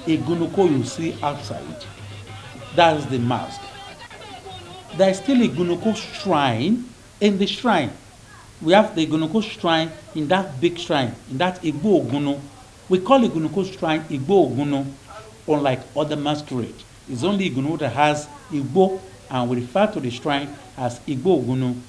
Igunnuko you see outside, that's the mask. There is still Igunnuko shrine. In the shrine, we have the Igunnuko shrine in that big shrine, in that Igbo Ogunu. We call Igunnuko shrine Igbo Ogunu, unlike other masquerade. It's only Igunu that has Igbo, and we refer to the shrine as Igbo Ogunu.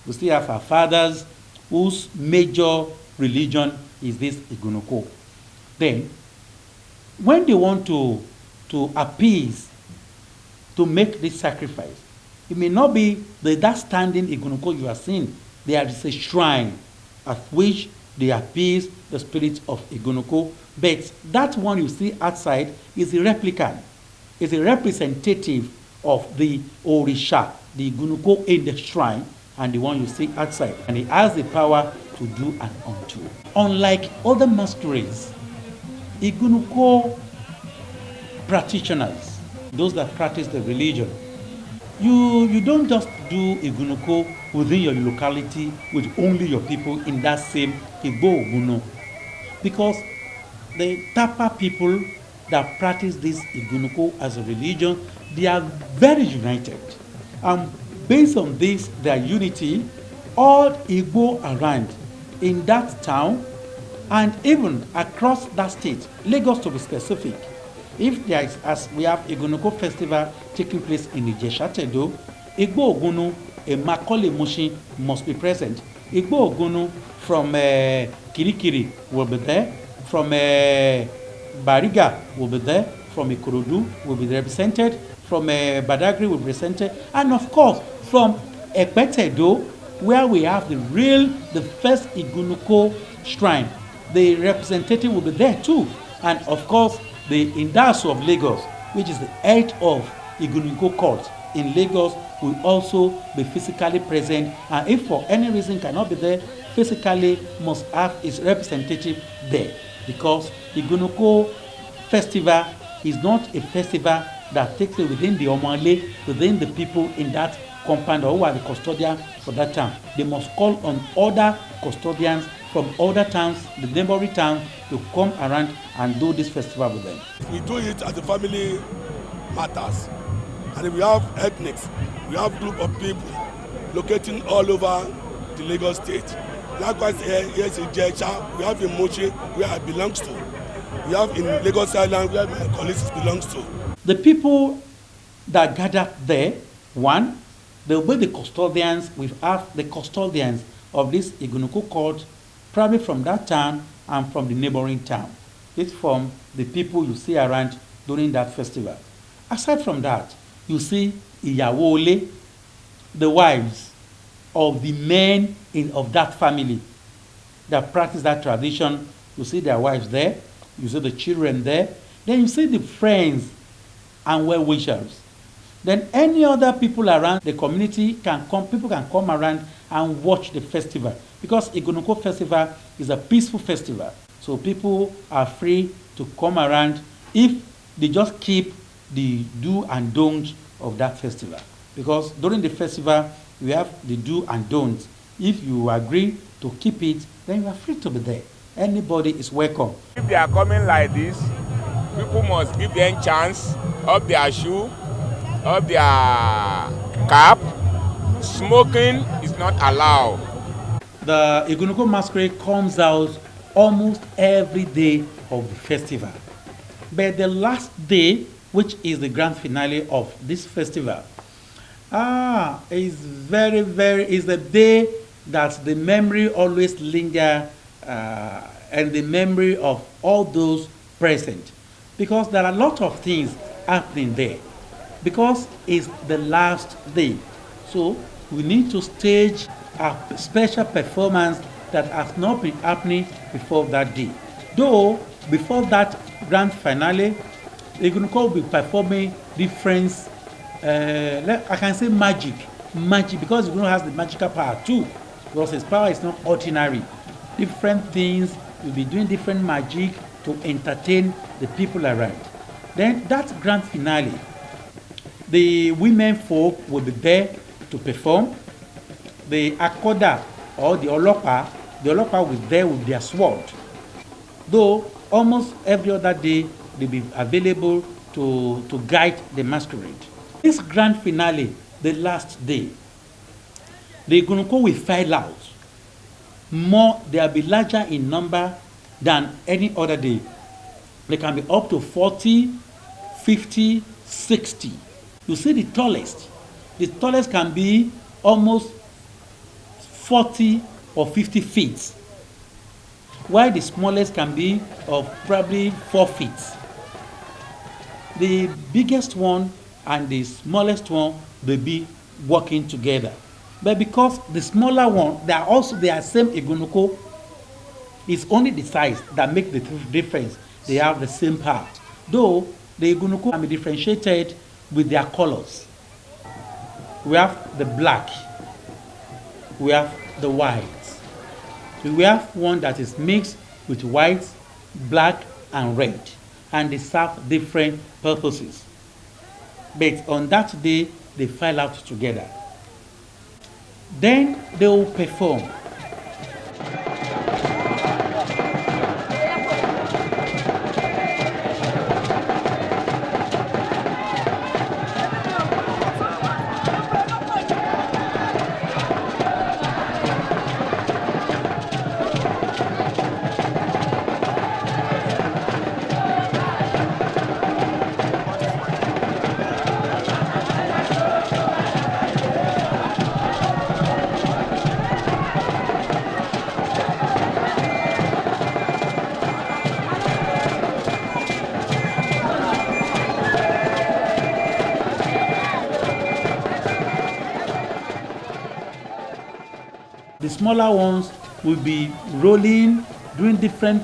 We still have our fathers whose major religion is this Igunnuko. Then, when they want to appease, to make this sacrifice, it may not be that standing Igunnuko you are seeing. There is a shrine at which they appease the spirit of Igunnuko, but that one you see outside is a replicant, is a representative of the Orisha, the Igunnuko in the shrine, and the one you see outside. And he has the power to do and undo. Unlike other masquerades, Igunnuko practitioners, those that practice the religion, you don't just do Igunnuko within your locality with only your people in that same Igbo Ogunu. Because the Tapa people that practice this Igunnuko as a religion, they are very united. And based on this, their unity, all Igbo around in that town and even across that state, Lagos to be specific, if there is, as we have Igunnuko festival taking place in Ijesha-Tedo, Igbo Ogunu, a Macaulay Mushin must be present. Igbo Ogunu from Kirikiri will be there, from Bariga will be there, from Ikorodu will be represented, from Badagry will be represented, and of course from Ekpetedo, where we have the first Igunnuko shrine, the representative will be there too, and of course the Indaso of Lagos, which is the head of Igunnuko court in Lagos, will also be physically present, and if for any reason cannot be there physically, must have its representative there, because Igunnuko festival is not a festival that takes place within the Omale, within the people in that compound or who are the custodian for that town. They must call on other custodians from other towns, the neighboring towns, to come around and do this festival with them. We do it as a family matters, and we have ethnics, we have group of people locating all over the Lagos state. Likewise, here is in Ijesha, we have in Mochi, where I belong to. We have in Lagos Island, where my colleagues belongs to. The people that gather there, one, they will be the custodians. We have the custodians of this Igunnuko court, probably from that town and from the neighboring town. It's from the people you see around during that festival. Aside from that, you see Iyawole, the wives of the men of that family that practice that tradition. You see their wives there, you see the children there, then you see the friends and well-wishers. Then any other people around the community can come, people can come around and watch the festival, because Igunnuko festival is a peaceful festival. So people are free to come around if they just keep the do and don't of that festival. Because during the festival, we have the do and don't. If you agree to keep it, then you are free to be there. Anybody is welcome. If they are coming like this, people must give them chance of their shoe, of their cap. Smoking is not allowed. The Igunnuko Masquerade comes out almost every day of the festival. But the last day, which is the grand finale of this festival, is is the day that the memory always linger and the memory of all those present. Because there are a lot of things happening there. Because it's the last day. So we need to stage a special performance that has not been happening before that day. Though, before that grand finale, Igunnuko will be performing different, I can say magic, because Igunnuko has the magical power too, because his power is not ordinary. Different things, will be doing different magic to entertain the people around. Then that grand finale, the women folk will be there to perform. The Akoda or the Olopa will be there with their sword. Though almost every other day they'll be available to guide the masquerade. This grand finale, the last day, the Igunnuko will file out. They'll be larger in number than any other day. They can be up to 40, 50, 60. You see the tallest can be almost 40 or 50 feet, while the smallest can be of probably 4 feet. The biggest one and the smallest one will be working together. But because the smaller one, they are same Igunnuko, it's only the size that makes the difference. They have the same part. Though the Igunnuko can be differentiated with their colors. We have the black, we have the white. We have one that is mixed with white, black, and red, and they serve different purposes. But on that day, they file out together. Then they will perform. The smaller ones will be rolling, doing different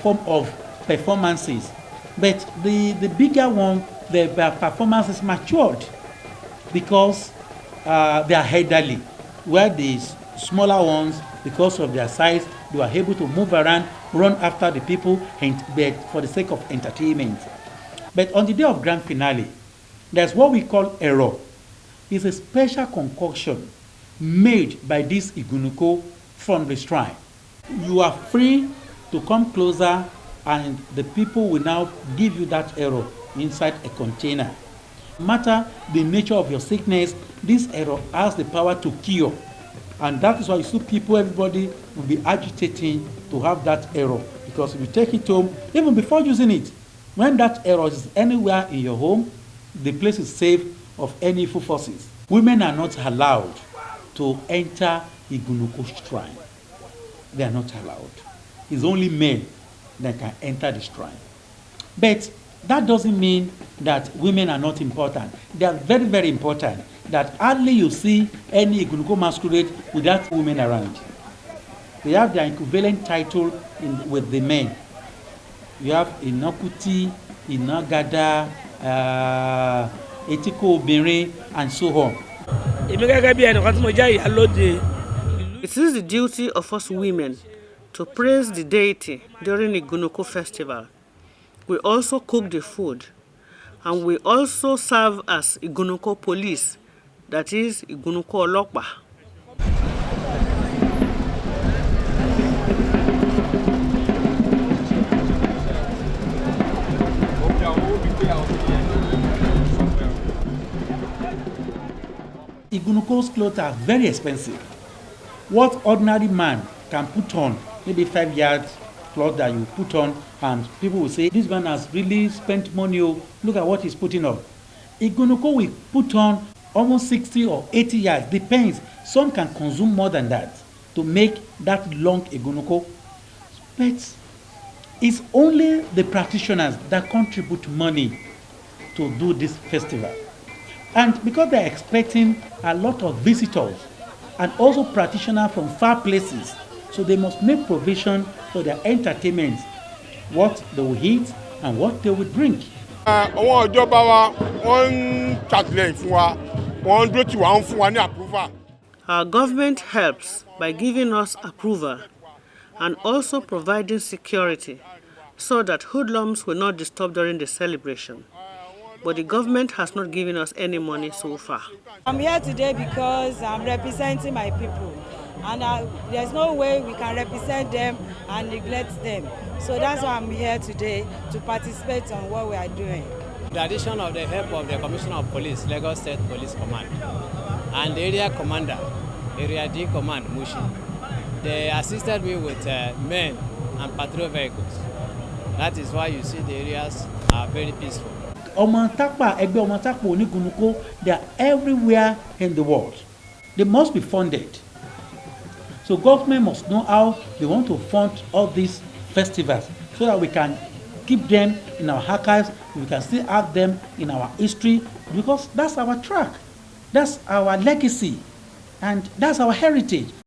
form of performances. But the bigger one, their performance is matured because they are elderly. Where the smaller ones, because of their size, they are able to move around, run after the people, but for the sake of entertainment. But on the day of grand finale, there's what we call error. It's a special concoction made by this Igunnuko from the shrine. You are free to come closer, and the people will now give you that arrow inside a container. No matter the nature of your sickness, this arrow has the power to cure. And that is why you see people, everybody will be agitating to have that arrow. Because if you take it home, even before using it, when that arrow is anywhere in your home, the place is safe of any evil forces. Women are not allowed to enter Igunnuko shrine. They are not allowed. It's only men that can enter the shrine. But that doesn't mean that women are not important. They are very, very important. That hardly you see any Igunnuko masquerade without women around. They have their equivalent title with the men. You have Inokuti, Inagada, Etiko Obìnrin, and so on. It is the duty of us women to praise the deity during the Igunnuko festival. We also cook the food, and we also serve as Igunnuko police, that is Igunnuko Olokpa. Igunnuko's clothes are very expensive. What ordinary man can put on, maybe 5 yards cloth that you put on, and people will say, this man has really spent money, oh, look at what he's putting on. Igunnuko will put on almost 60 or 80 yards, depends. Some can consume more than that to make that long Igunnuko. But it's only the practitioners that contribute money to do this festival. And because they're expecting a lot of visitors and also practitioners from far places, so they must make provision for their entertainment, what they will eat and what they will drink. Our government helps by giving us approval and also providing security so that hoodlums will not disturb during the celebration. But the government has not given us any money so far. I'm here today because I'm representing my people. and there's no way we can represent them and neglect them. So that's why I'm here today to participate on what we are doing. The addition of the help of the Commissioner of Police, Lagos State Police Command, and the area commander, Area D Command, Mushi, they assisted me with men and patrol vehicles. That is why you see the areas are very peaceful. Omantakpa, Egbe Omantakpa Igunnuko, they are everywhere in the world. They must be funded. So government must know how they want to fund all these festivals so that we can keep them in our archives, we can still have them in our history, because that's our track, that's our legacy, and that's our heritage.